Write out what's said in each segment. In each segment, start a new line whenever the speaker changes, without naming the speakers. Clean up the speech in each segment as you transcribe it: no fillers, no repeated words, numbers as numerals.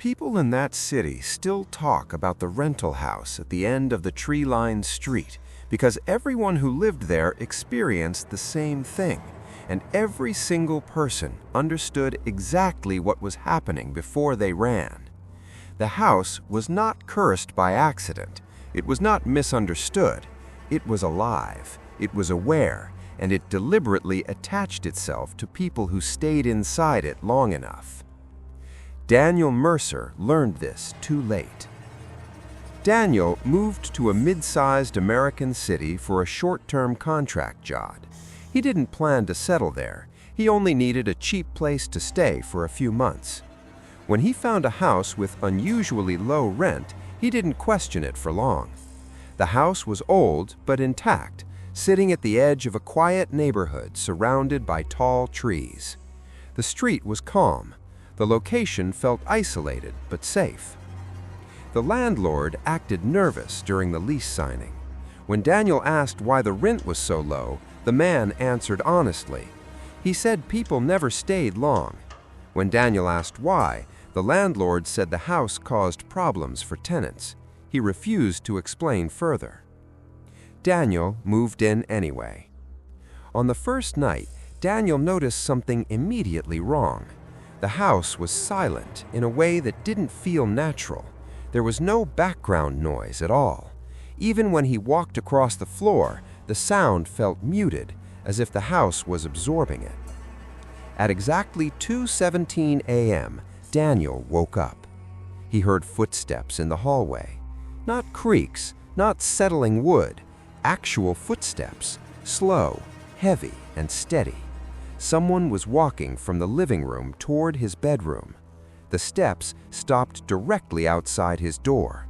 People in that city still talk about the rental house at the end of the tree-lined street because everyone who lived there experienced the same thing, and every single person understood exactly what was happening before they ran. The house was not cursed by accident. It was not misunderstood. It was alive. It was aware, and it deliberately attached itself to people who stayed inside it long enough. Daniel Mercer learned this too late. Daniel moved to a mid-sized American city for a short-term contract job. He didn't plan to settle there. He only needed a cheap place to stay for a few months. When he found a house with unusually low rent, he didn't question it for long. The house was old but intact, sitting at the edge of a quiet neighborhood surrounded by tall trees. The street was calm. The location felt isolated but safe. The landlord acted nervous during the lease signing. When Daniel asked why the rent was so low, the man answered honestly. He said people never stayed long. When Daniel asked why, the landlord said the house caused problems for tenants. He refused to explain further. Daniel moved in anyway. On the first night, Daniel noticed something immediately wrong. The house was silent in a way that didn't feel natural. There was no background noise at all. Even when he walked across the floor, the sound felt muted, as if the house was absorbing it. At exactly 2:17 a.m., Daniel woke up. He heard footsteps in the hallway. Not creaks, not settling wood, actual footsteps, slow, heavy, and steady. Someone was walking from the living room toward his bedroom. The steps stopped directly outside his door.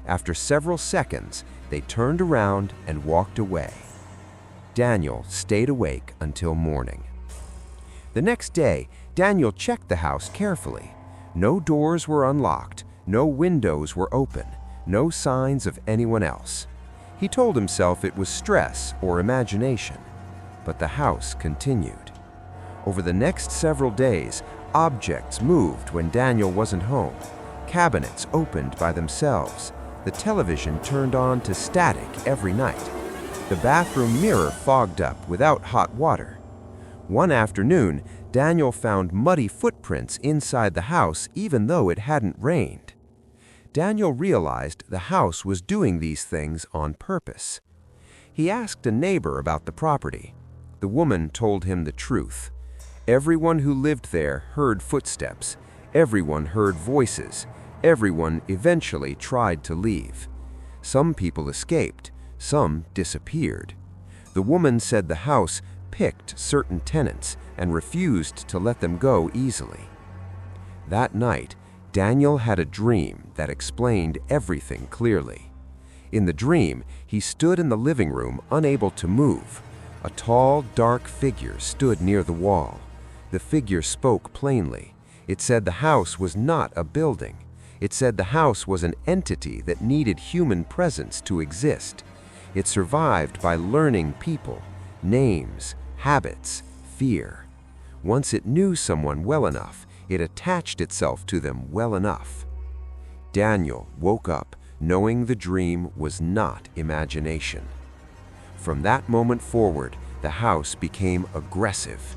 After several seconds, they turned around and walked away. Daniel stayed awake until morning. The next day, Daniel checked the house carefully. No doors were unlocked, no windows were open, no signs of anyone else. He told himself it was stress or imagination, but the house continued. Over the next several days, objects moved when Daniel wasn't home. Cabinets opened by themselves. The television turned on to static every night. The bathroom mirror fogged up without hot water. One afternoon, Daniel found muddy footprints inside the house even though it hadn't rained. Daniel realized the house was doing these things on purpose. He asked a neighbor about the property. The woman told him the truth. Everyone who lived there heard footsteps. Everyone heard voices. Everyone eventually tried to leave. Some people escaped. Some disappeared. The woman said the house picked certain tenants and refused to let them go easily. That night, Daniel had a dream that explained everything clearly. In the dream, he stood in the living room, unable to move. A tall, dark figure stood near the wall. The figure spoke plainly. It said the house was not a building. It said the house was an entity that needed human presence to exist. It survived by learning people, names, habits, fear. Once it knew someone well enough, it attached itself to them well enough. Daniel woke up knowing the dream was not imagination. From that moment forward, the house became aggressive.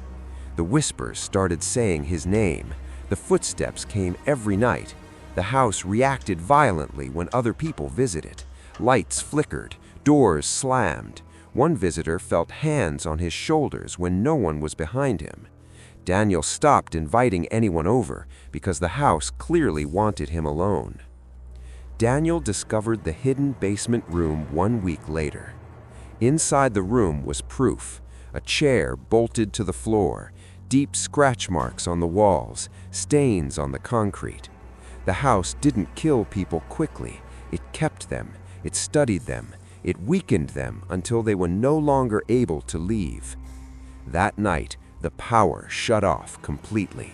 The whispers started saying his name. The footsteps came every night. The house reacted violently when other people visited. Lights flickered, doors slammed. One visitor felt hands on his shoulders when no one was behind him. Daniel stopped inviting anyone over because the house clearly wanted him alone. Daniel discovered the hidden basement room 1 week later. Inside the room was proof: a chair bolted to the floor, deep scratch marks on the walls, stains on the concrete. The house didn't kill people quickly. It kept them. It studied them. It weakened them until they were no longer able to leave. That night, the power shut off completely.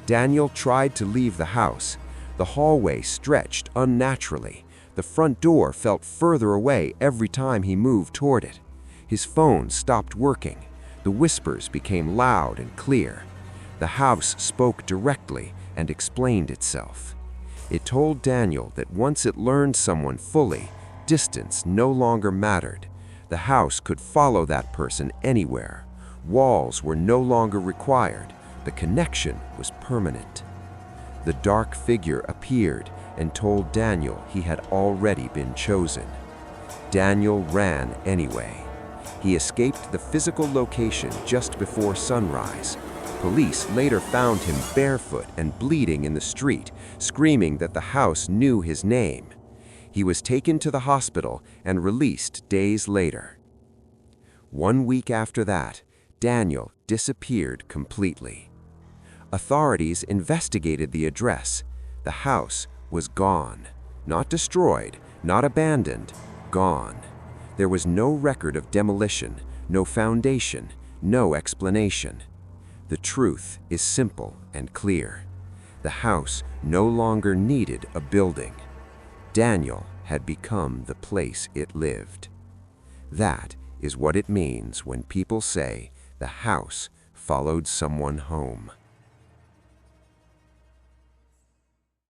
Daniel tried to leave the house. The hallway stretched unnaturally. The front door felt further away every time he moved toward it. His phone stopped working. The whispers became loud and clear. The house spoke directly and explained itself. It told Daniel that once it learned someone fully, distance no longer mattered. The house could follow that person anywhere. Walls were no longer required. The connection was permanent. The dark figure appeared and told Daniel he had already been chosen. Daniel ran anyway. He escaped the physical location just before sunrise. Police later found him barefoot and bleeding in the street, screaming that the house knew his name. He was taken to the hospital and released days later. 1 week after that, Daniel disappeared completely. Authorities investigated the address. The house was gone. Not destroyed, not abandoned, gone. There was no record of demolition, no foundation, no explanation. The truth is simple and clear. The house no longer needed a building. Daniel had become the place it lived. That is what it means when people say the house followed someone home.